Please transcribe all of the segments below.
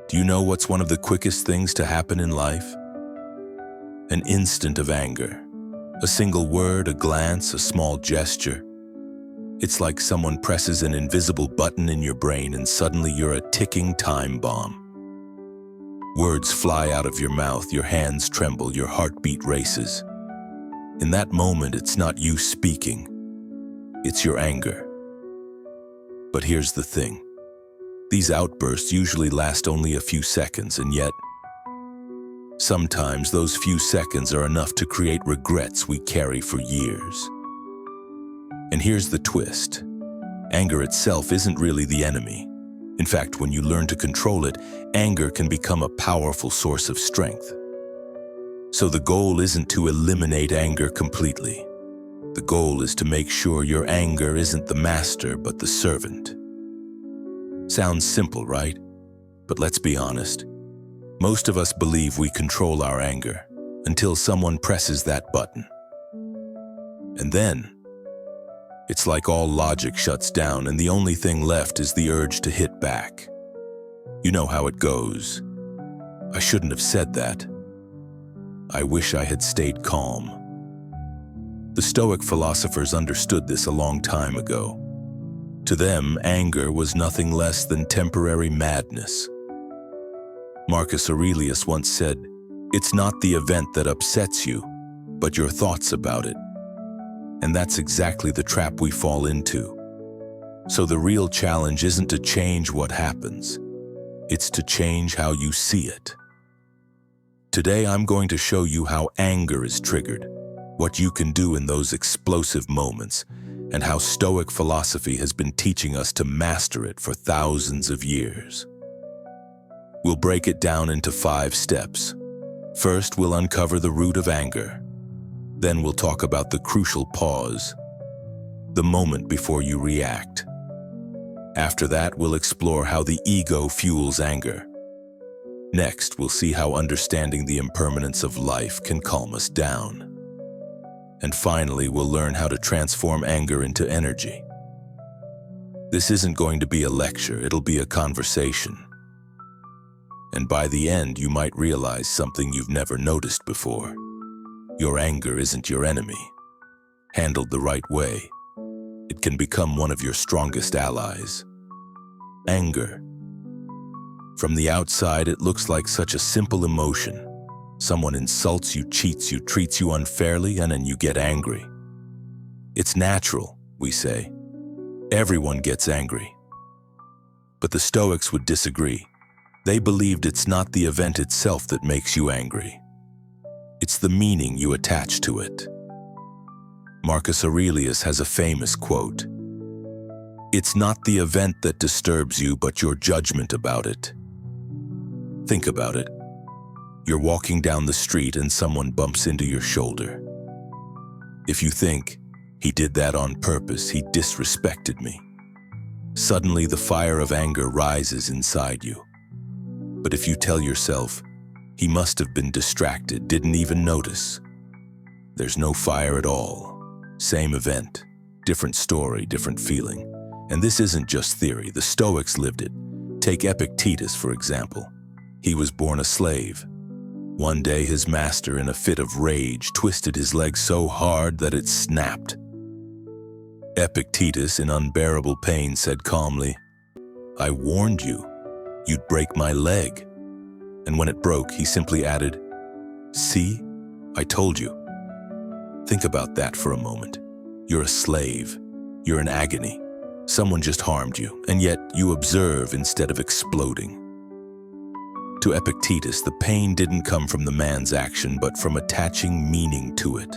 Do you know what's one of the quickest things to happen in life? An instant of anger. A single word, a glance, a small gesture. It's like someone presses an invisible button in your brain and suddenly you're a ticking time bomb. Words fly out of your mouth, your hands tremble, your heartbeat races. In that moment, it's not you speaking, it's your anger. But here's the thing. These outbursts usually last only a few seconds, and yet, sometimes those few seconds are enough to create regrets we carry for years. And here's the twist. Anger itself isn't really the enemy. In fact, when you learn to control it, anger can become a powerful source of strength. So the goal isn't to eliminate anger completely. The goal is to make sure your anger isn't the master, but the servant. Sounds simple, right? But let's be honest. Most of us believe we control our anger until someone presses that button. And then, it's like all logic shuts down and the only thing left is the urge to hit back. You know how it goes. I shouldn't have said that. I wish I had stayed calm. The Stoic philosophers understood this a long time ago. To them, anger was nothing less than temporary madness. Marcus Aurelius once said, "It's not the event that upsets you, but your thoughts about it." And that's exactly the trap we fall into. So the real challenge isn't to change what happens. It's to change how you see it. Today, I'm going to show you how anger is triggered, what you can do in those explosive moments, and how Stoic philosophy has been teaching us to master it for thousands of years. We'll break it down into 5 steps. First, we'll uncover the root of anger. Then we'll talk about the crucial pause, the moment before you react. After that, we'll explore how the ego fuels anger. Next, we'll see how understanding the impermanence of life can calm us down. And finally, we'll learn how to transform anger into energy. This isn't going to be a lecture, it'll be a conversation. And by the end, you might realize something you've never noticed before. Your anger isn't your enemy. Handled the right way, it can become one of your strongest allies. Anger. From the outside, it looks like such a simple emotion. Someone insults you, cheats you, treats you unfairly, and then you get angry. It's natural, we say. Everyone gets angry. But the Stoics would disagree. They believed it's not the event itself that makes you angry. It's the meaning you attach to it. Marcus Aurelius has a famous quote. "It's not the event that disturbs you, but your judgment about it." Think about it. You're walking down the street and someone bumps into your shoulder. If you think, "He did that on purpose, he disrespected me," suddenly the fire of anger rises inside you. But if you tell yourself, "He must have been distracted, didn't even notice," there's no fire at all. Same event, different story, different feeling. And this isn't just theory, the Stoics lived it. Take Epictetus, for example. He was born a slave. One day his master, in a fit of rage, twisted his leg so hard that it snapped. Epictetus, in unbearable pain, said calmly, "I warned you, you'd break my leg." And when it broke, he simply added, "See, I told you." Think about that for a moment. You're a slave. You're in agony. Someone just harmed you, and yet you observe instead of exploding. To Epictetus, the pain didn't come from the man's action, but from attaching meaning to it,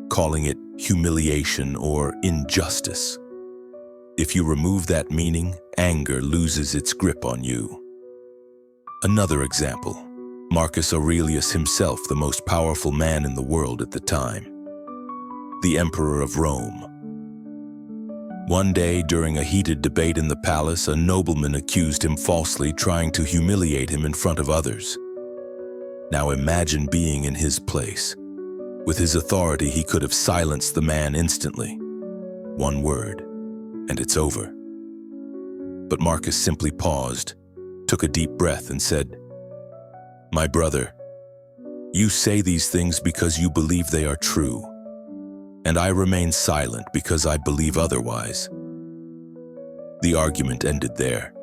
calling it humiliation or injustice. If you remove that meaning, anger loses its grip on you. Another example, Marcus Aurelius himself, the most powerful man in the world at the time, the Emperor of Rome. One day, during a heated debate in the palace, a nobleman accused him falsely, trying to humiliate him in front of others. Now imagine being in his place. With his authority, he could have silenced the man instantly. One word, and it's over. But Marcus simply paused, took a deep breath and said, "My brother, you say these things because you believe they are true, and I remain silent because I believe otherwise." The argument ended there.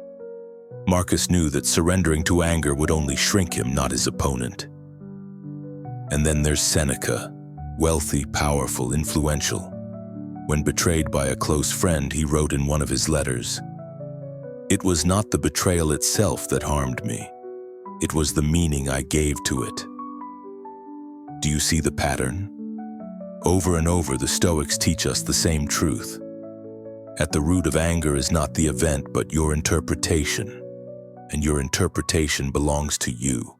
Marcus knew that surrendering to anger would only shrink him, not his opponent. And then there's Seneca, wealthy, powerful, influential. When betrayed by a close friend, he wrote in one of his letters, "It was not the betrayal itself that harmed me. It was the meaning I gave to it." Do you see the pattern? Over and over, the Stoics teach us the same truth. At the root of anger is not the event, but your interpretation. And your interpretation belongs to you.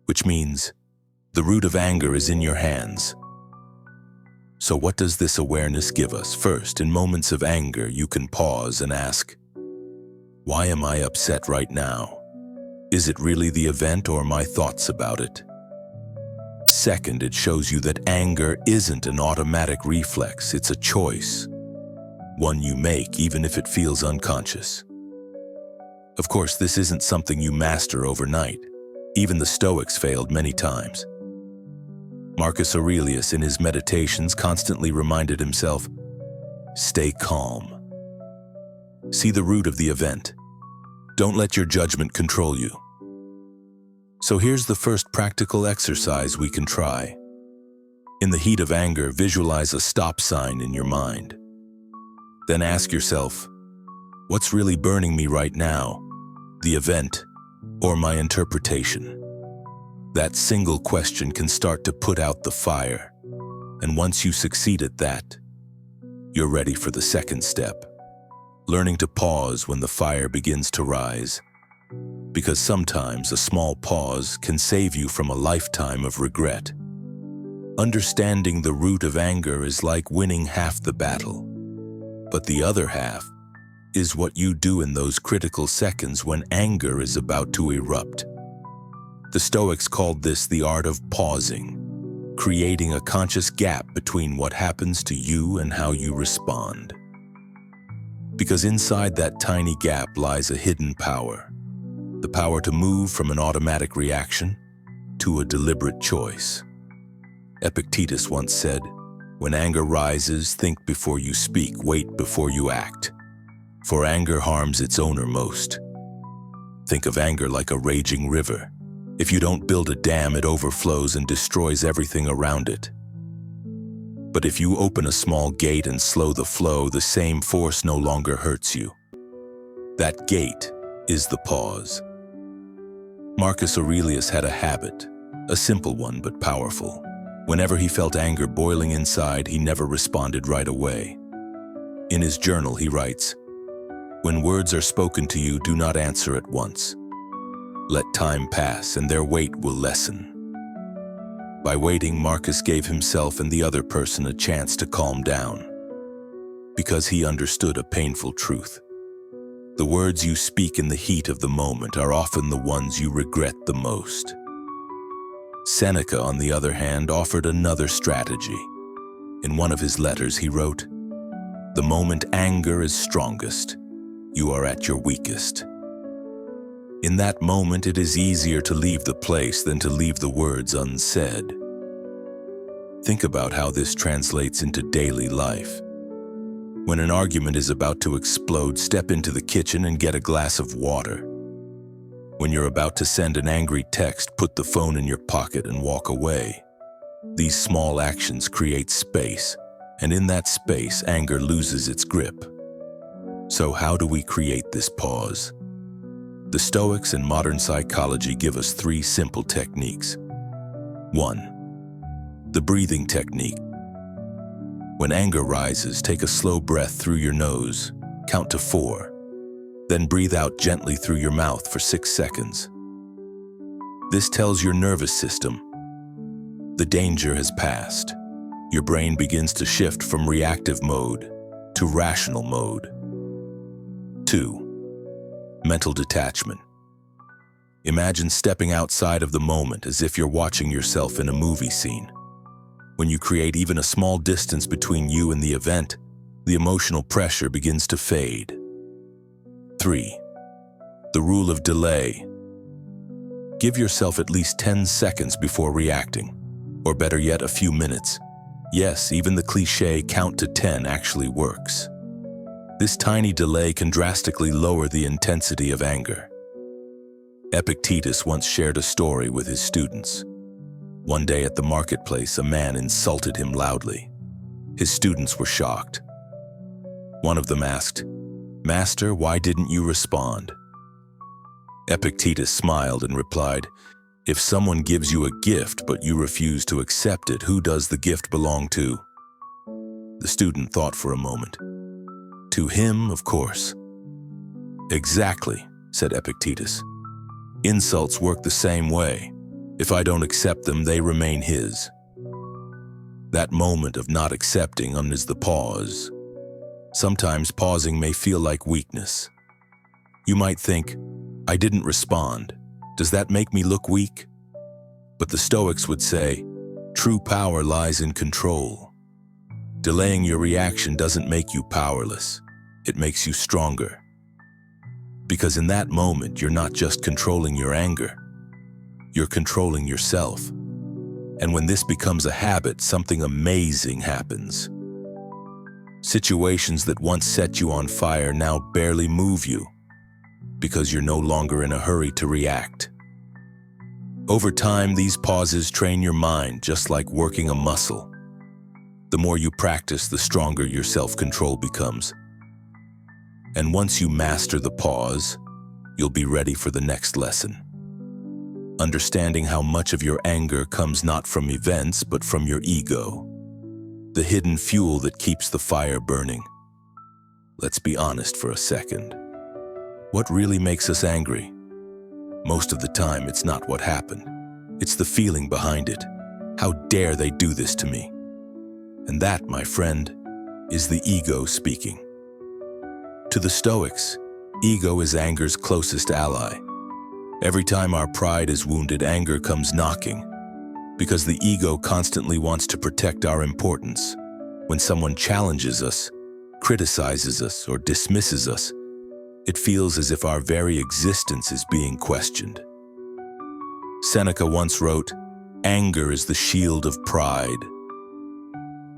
Which means the root of anger is in your hands. So what does this awareness give us? First, in moments of anger, you can pause and ask, why am I upset right now? Is it really the event or my thoughts about it? Second, it shows you that anger isn't an automatic reflex, it's a choice. One you make even if it feels unconscious. Of course, this isn't something you master overnight. Even the Stoics failed many times. Marcus Aurelius, in his meditations, constantly reminded himself, stay calm. See the root of the event. Don't let your judgment control you. So here's the first practical exercise we can try. In the heat of anger, visualize a stop sign in your mind. Then ask yourself, what's really burning me right now? The event or my interpretation? That single question can start to put out the fire. And once you succeed at that, you're ready for the second step. Learning to pause when the fire begins to rise. Because sometimes a small pause can save you from a lifetime of regret. Understanding the root of anger is like winning half the battle. But the other half is what you do in those critical seconds when anger is about to erupt. The Stoics called this the art of pausing, creating a conscious gap between what happens to you and how you respond. Because inside that tiny gap lies a hidden power, the power to move from an automatic reaction to a deliberate choice. Epictetus once said, "When anger rises, think before you speak, wait before you act. For anger harms its owner most." Think of anger like a raging river. If you don't build a dam, it overflows and destroys everything around it. But if you open a small gate and slow the flow, the same force no longer hurts you. That gate is the pause. Marcus Aurelius had a habit, a simple one but powerful. Whenever he felt anger boiling inside, he never responded right away. In his journal, he writes, "When words are spoken to you, do not answer at once. Let time pass, and their weight will lessen." By waiting, Marcus gave himself and the other person a chance to calm down. Because he understood a painful truth. The words you speak in the heat of the moment are often the ones you regret the most. Seneca, on the other hand, offered another strategy. In one of his letters, he wrote, "The moment anger is strongest, you are at your weakest." In that moment, it is easier to leave the place than to leave the words unsaid. Think about how this translates into daily life. When an argument is about to explode, step into the kitchen and get a glass of water. When you're about to send an angry text, put the phone in your pocket and walk away. These small actions create space, and in that space, anger loses its grip. So how do we create this pause? The Stoics and modern psychology give us 3 simple techniques. 1. The breathing technique. When anger rises, take a slow breath through your nose, count to 4, then breathe out gently through your mouth for 6 seconds. This tells your nervous system, the danger has passed. Your brain begins to shift from reactive mode to rational mode. 2. Mental detachment. Imagine stepping outside of the moment as if you're watching yourself in a movie scene. When you create even a small distance between you and the event, the emotional pressure begins to fade. 3. The rule of delay. Give yourself at least 10 seconds before reacting, or better yet, a few minutes. Yes, even the cliché count to 10 actually works. This tiny delay can drastically lower the intensity of anger. Epictetus once shared a story with his students. One day at the marketplace, a man insulted him loudly. His students were shocked. One of them asked, "Master, why didn't you respond?" Epictetus smiled and replied, "If someone gives you a gift but you refuse to accept it, who does the gift belong to?" The student thought for a moment. "To him, of course." "Exactly," said Epictetus. "Insults work the same way. If I don't accept them, they remain his." That moment of not accepting is the pause. Sometimes pausing may feel like weakness. You might think, "I didn't respond. Does that make me look weak?" But the Stoics would say, true power lies in control. Delaying your reaction doesn't make you powerless. It makes you stronger. Because in that moment, you're not just controlling your anger. You're controlling yourself. And when this becomes a habit, something amazing happens. Situations that once set you on fire now barely move you, because you're no longer in a hurry to react. Over time, these pauses train your mind just like working a muscle. The more you practice, the stronger your self-control becomes. And once you master the pause, you'll be ready for the next lesson. Understanding how much of your anger comes not from events, but from your ego. The hidden fuel that keeps the fire burning. Let's be honest for a second. What really makes us angry? Most of the time, it's not what happened. It's the feeling behind it. How dare they do this to me? And that, my friend, is the ego speaking. To the Stoics, ego is anger's closest ally. Every time our pride is wounded, anger comes knocking, because the ego constantly wants to protect our importance. When someone challenges us, criticizes us, or dismisses us, it feels as if our very existence is being questioned. Seneca once wrote, "Anger is the shield of pride."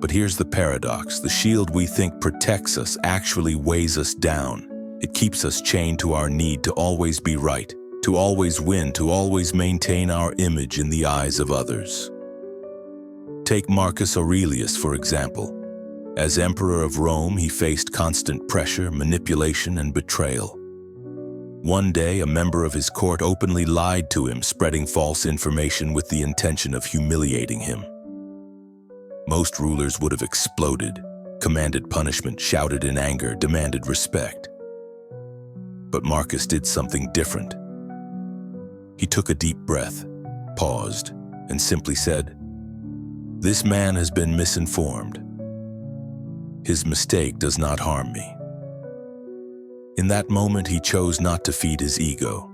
But here's the paradox. The shield we think protects us actually weighs us down. It keeps us chained to our need to always be right, to always win, to always maintain our image in the eyes of others. Take Marcus Aurelius, for example. As emperor of Rome, he faced constant pressure, manipulation, and betrayal. One day, a member of his court openly lied to him, spreading false information with the intention of humiliating him. Most rulers would have exploded, commanded punishment, shouted in anger, demanded respect. But Marcus did something different. He took a deep breath, paused, and simply said, "This man has been misinformed. His mistake does not harm me." In that moment, he chose not to feed his ego.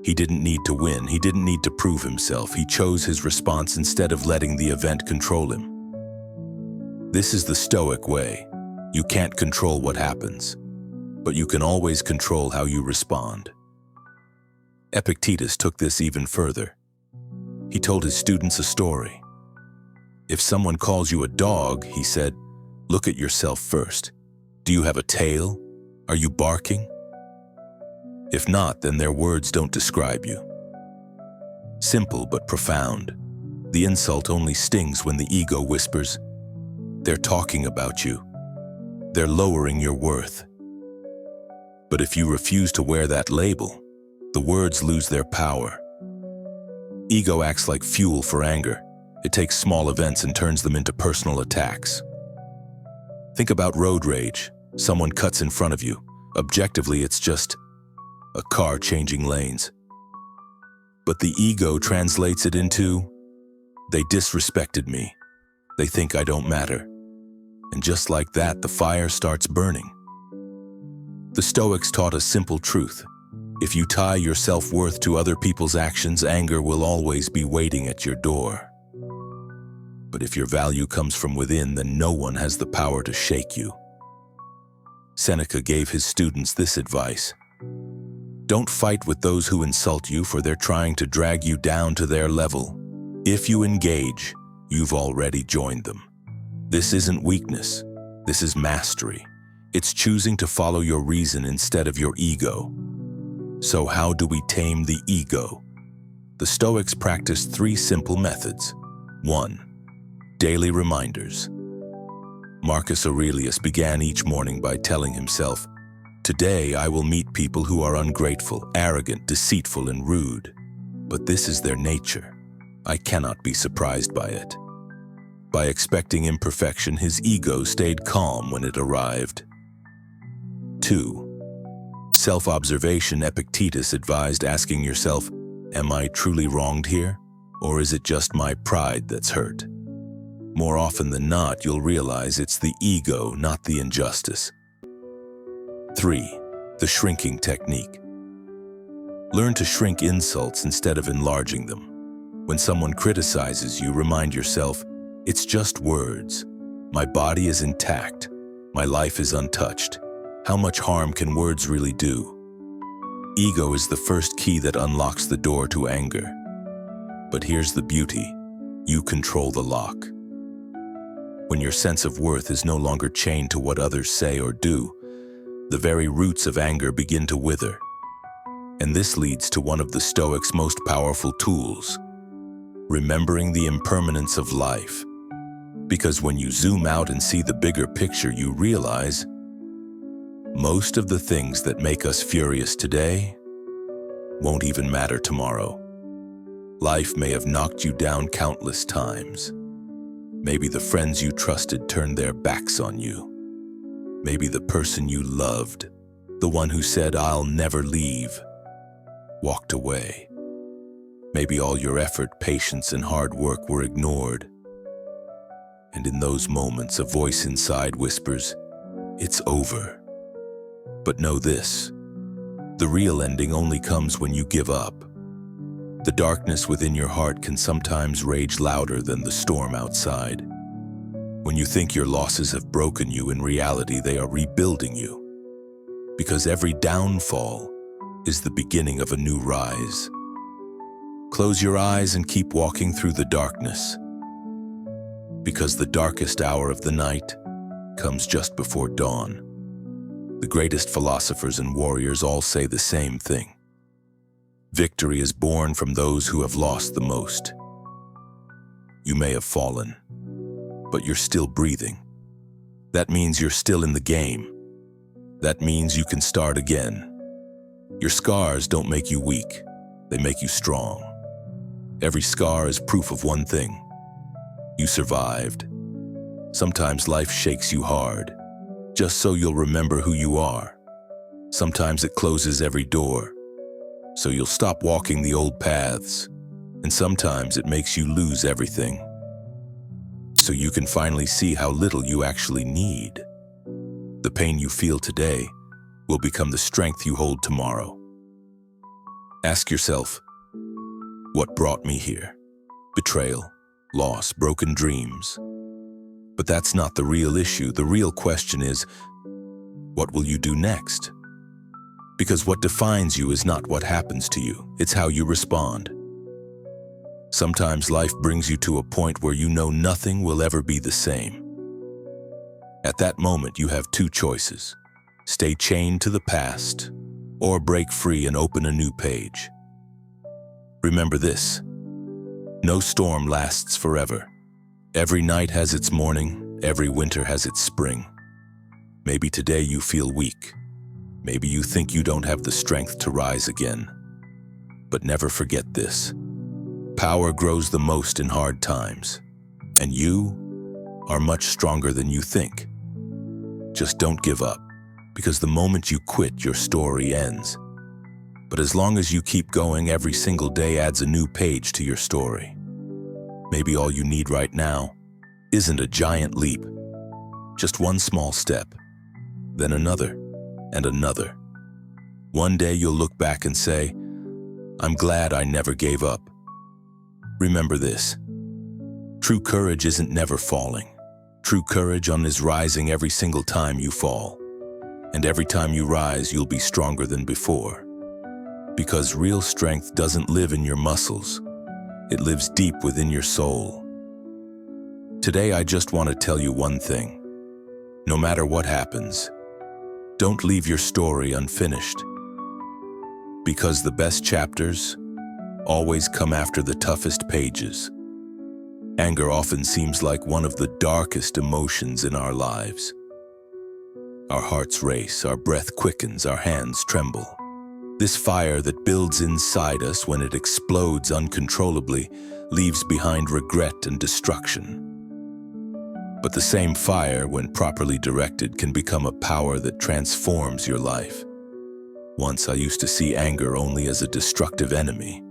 He didn't need to win. He didn't need to prove himself. He chose his response instead of letting the event control him. This is the Stoic way. You can't control what happens, but you can always control how you respond. Epictetus took this even further. He told his students a story. If someone calls you a dog, he said, look at yourself first. Do you have a tail? Are you barking? If not, then their words don't describe you. Simple but profound. The insult only stings when the ego whispers, they're talking about you. They're lowering your worth. But if you refuse to wear that label, the words lose their power. Ego acts like fuel for anger. It takes small events and turns them into personal attacks. Think about road rage. Someone cuts in front of you. Objectively, it's just a car changing lanes. But the ego translates it into, they disrespected me. They think I don't matter. And just like that, the fire starts burning. The Stoics taught a simple truth. If you tie your self-worth to other people's actions, anger will always be waiting at your door. But if your value comes from within, then no one has the power to shake you. Seneca gave his students this advice. Don't fight with those who insult you, for they're trying to drag you down to their level. If you engage, you've already joined them. This isn't weakness. This is mastery. It's choosing to follow your reason instead of your ego. So how do we tame the ego? The Stoics practiced 3 simple methods. 1. Daily reminders. Marcus Aurelius began each morning by telling himself, "Today I will meet people who are ungrateful, arrogant, deceitful, and rude. But this is their nature. I cannot be surprised by it." By expecting imperfection, his ego stayed calm when it arrived. 2. Self-observation. Epictetus advised asking yourself, "Am I truly wronged here? Or is it just my pride that's hurt?" More often than not, you'll realize it's the ego, not the injustice. 3. The shrinking technique. Learn to shrink insults instead of enlarging them. When someone criticizes you, remind yourself, "It's just words. My body is intact. My life is untouched. How much harm can words really do?" Ego is the first key that unlocks the door to anger. But here's the beauty. You control the lock. When your sense of worth is no longer chained to what others say or do, the very roots of anger begin to wither. And this leads to one of the Stoics' most powerful tools, remembering the impermanence of life. Because when you zoom out and see the bigger picture, you realize most of the things that make us furious today won't even matter tomorrow. Life may have knocked you down countless times. Maybe the friends you trusted turned their backs on you. Maybe the person you loved, the one who said, "I'll never leave," walked away. Maybe all your effort, patience, and hard work were ignored. And in those moments, a voice inside whispers, "It's over." But know this, the real ending only comes when you give up. The darkness within your heart can sometimes rage louder than the storm outside. When you think your losses have broken you, in reality they are rebuilding you. Because every downfall is the beginning of a new rise. Close your eyes and keep walking through the darkness. Because the darkest hour of the night comes just before dawn. The greatest philosophers and warriors all say the same thing. Victory is born from those who have lost the most. You may have fallen, but you're still breathing. That means you're still in the game. That means you can start again. Your scars don't make you weak, they make you strong. Every scar is proof of one thing. You survived. Sometimes life shakes you hard, just so you'll remember who you are. Sometimes it closes every door, so you'll stop walking the old paths. And sometimes it makes you lose everything, so you can finally see how little you actually need. The pain you feel today will become the strength you hold tomorrow. Ask yourself, what brought me here? Betrayal, loss, broken dreams. But that's not the real issue. The real question is, what will you do next? Because what defines you is not what happens to you, it's how you respond. Sometimes life brings you to a point where you know nothing will ever be the same. At that moment, you have 2 choices. Stay chained to the past, or break free and open a new page. Remember this, no storm lasts forever. Every night has its morning, every winter has its spring. Maybe today you feel weak. Maybe you think you don't have the strength to rise again. But never forget this. Power grows the most in hard times, and you are much stronger than you think. Just don't give up, because the moment you quit, your story ends. But as long as you keep going, every single day adds a new page to your story. Maybe all you need right now isn't a giant leap, just one small step, then another and another. One day you'll look back and say, "I'm glad I never gave up." Remember this, true courage isn't never falling. True courage is rising every single time you fall. And every time you rise, you'll be stronger than before. Because real strength doesn't live in your muscles. It lives deep within your soul. Today, I just want to tell you one thing. No matter what happens, don't leave your story unfinished. Because the best chapters always come after the toughest pages. Anger often seems like one of the darkest emotions in our lives. Our hearts race, our breath quickens, our hands tremble. This fire that builds inside us when it explodes uncontrollably leaves behind regret and destruction. But the same fire, when properly directed, can become a power that transforms your life. Once I used to see anger only as a destructive enemy.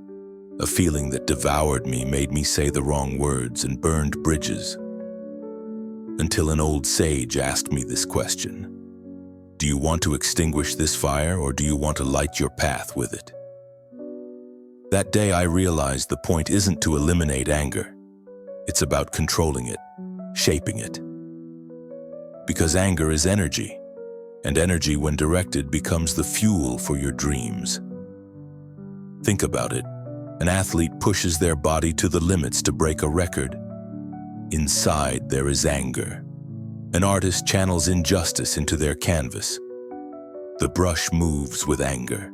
A feeling that devoured me, made me say the wrong words, and burned bridges. Until an old sage asked me this question. Do you want to extinguish this fire, or do you want to light your path with it? That day I realized the point isn't to eliminate anger. It's about controlling it, shaping it. Because anger is energy, and energy, when directed, becomes the fuel for your dreams. Think about it. An athlete pushes their body to the limits to break a record. Inside, there is anger. An artist channels injustice into their canvas. The brush moves with anger.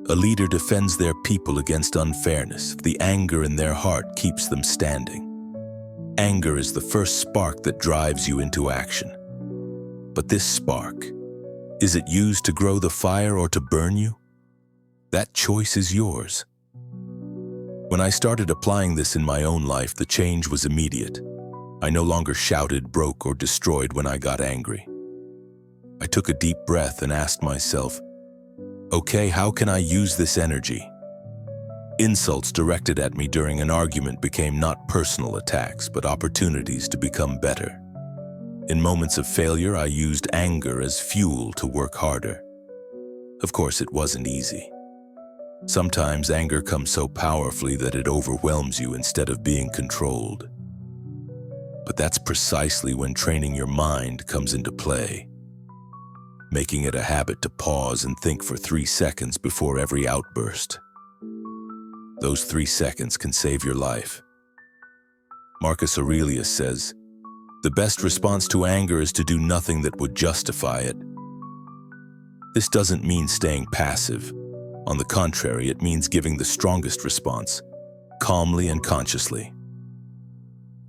A leader defends their people against unfairness. The anger in their heart keeps them standing. Anger is the first spark that drives you into action. But this spark, is it used to grow the fire or to burn you? That choice is yours. When I started applying this in my own life, the change was immediate. I no longer shouted, broke, or destroyed when I got angry. I took a deep breath and asked myself, okay, how can I use this energy? Insults directed at me during an argument became not personal attacks, but opportunities to become better. In moments of failure, I used anger as fuel to work harder. Of course, it wasn't easy. Sometimes anger comes so powerfully that it overwhelms you instead of being controlled. But that's precisely when training your mind comes into play. Making it a habit to pause and think for 3 seconds before every outburst. Those 3 seconds can save your life. Marcus Aurelius says, "The best response to anger is to do nothing that would justify it." This doesn't mean staying passive. On the contrary, it means giving the strongest response, calmly and consciously.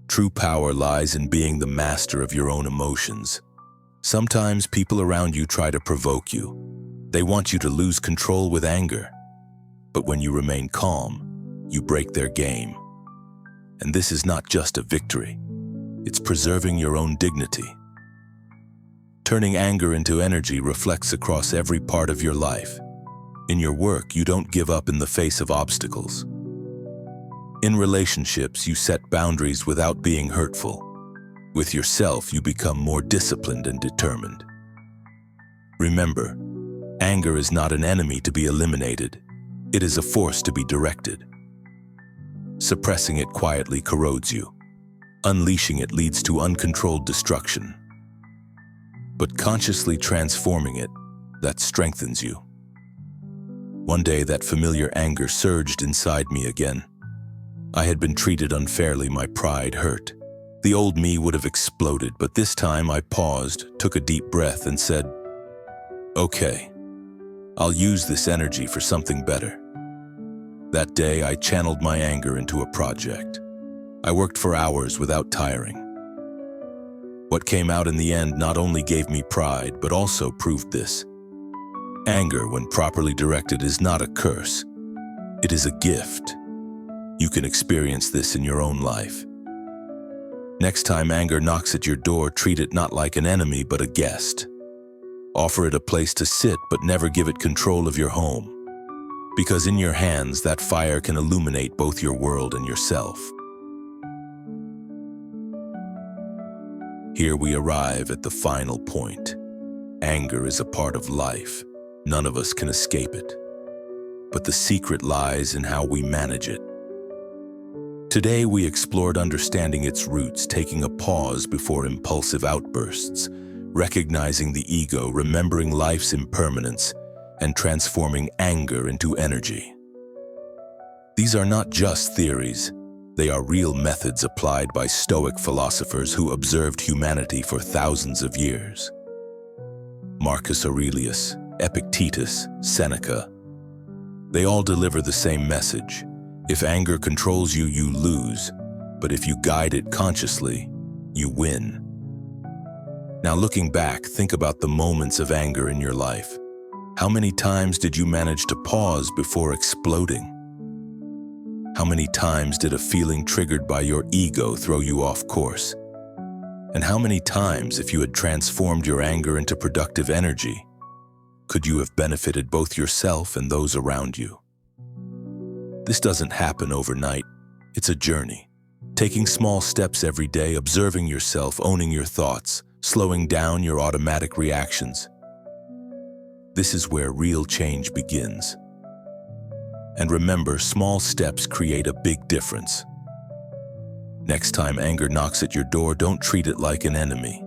True power lies in being the master of your own emotions. Sometimes people around you try to provoke you. They want you to lose control with anger. But when you remain calm, you break their game. And this is not just a victory. It's preserving your own dignity. Turning anger into energy reflects across every part of your life. In your work, you don't give up in the face of obstacles. In relationships, you set boundaries without being hurtful. With yourself, you become more disciplined and determined. Remember, anger is not an enemy to be eliminated. It is a force to be directed. Suppressing it quietly corrodes you. Unleashing it leads to uncontrolled destruction. But consciously transforming it, that strengthens you. One day, that familiar anger surged inside me again. I had been treated unfairly, my pride hurt. The old me would have exploded, but this time I paused, took a deep breath, and said, okay, I'll use this energy for something better. That day, I channeled my anger into a project. I worked for hours without tiring. What came out in the end not only gave me pride, but also proved this. Anger, when properly directed, is not a curse. It is a gift. You can experience this in your own life. Next time anger knocks at your door, treat it not like an enemy, but a guest. Offer it a place to sit, but never give it control of your home. Because in your hands, that fire can illuminate both your world and yourself. Here we arrive at the final point. Anger is a part of life. None of us can escape it. But the secret lies in how we manage it. Today, we explored understanding its roots, taking a pause before impulsive outbursts, recognizing the ego, remembering life's impermanence, and transforming anger into energy. These are not just theories, they are real methods applied by Stoic philosophers who observed humanity for thousands of years. Marcus Aurelius, Epictetus, Seneca. They all deliver the same message. If anger controls you, you lose, but if you guide it consciously, you win. Now looking back, think about the moments of anger in your life. How many times did you manage to pause before exploding? How many times did a feeling triggered by your ego throw you off course? And how many times, if you had transformed your anger into productive energy, could you have benefited both yourself and those around you? This doesn't happen overnight. It's a journey. Taking small steps every day, observing yourself, owning your thoughts, slowing down your automatic reactions. This is where real change begins. And remember, small steps create a big difference. Next time anger knocks at your door, don't treat it like an enemy.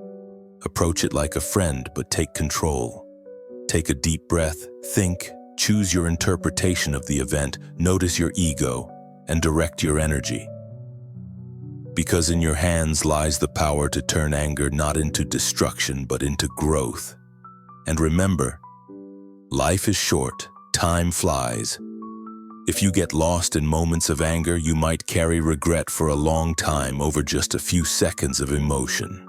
Approach it like a friend, but take control. Take a deep breath, think, choose your interpretation of the event, notice your ego, and direct your energy. Because in your hands lies the power to turn anger not into destruction, but into growth. And remember, life is short, time flies. If you get lost in moments of anger, you might carry regret for a long time over just a few seconds of emotion.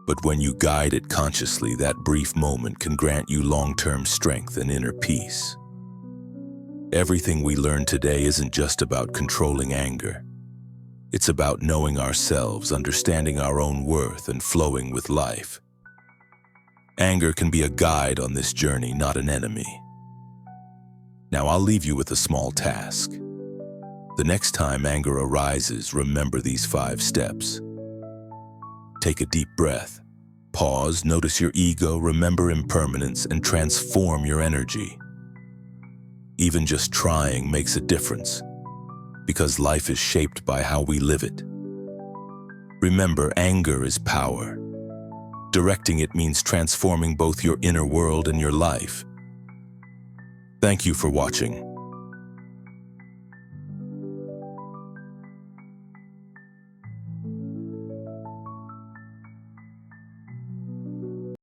But when you guide it consciously, that brief moment can grant you long-term strength and inner peace. Everything we learn today isn't just about controlling anger. It's about knowing ourselves, understanding our own worth, and flowing with life. Anger can be a guide on this journey, not an enemy. Now I'll leave you with a small task. The next time anger arises, remember these 5 steps. Take a deep breath. Pause, notice your ego, remember impermanence, and transform your energy. Even just trying makes a difference, because life is shaped by how we live it. Remember, anger is power. Directing it means transforming both your inner world and your life. Thank you for watching.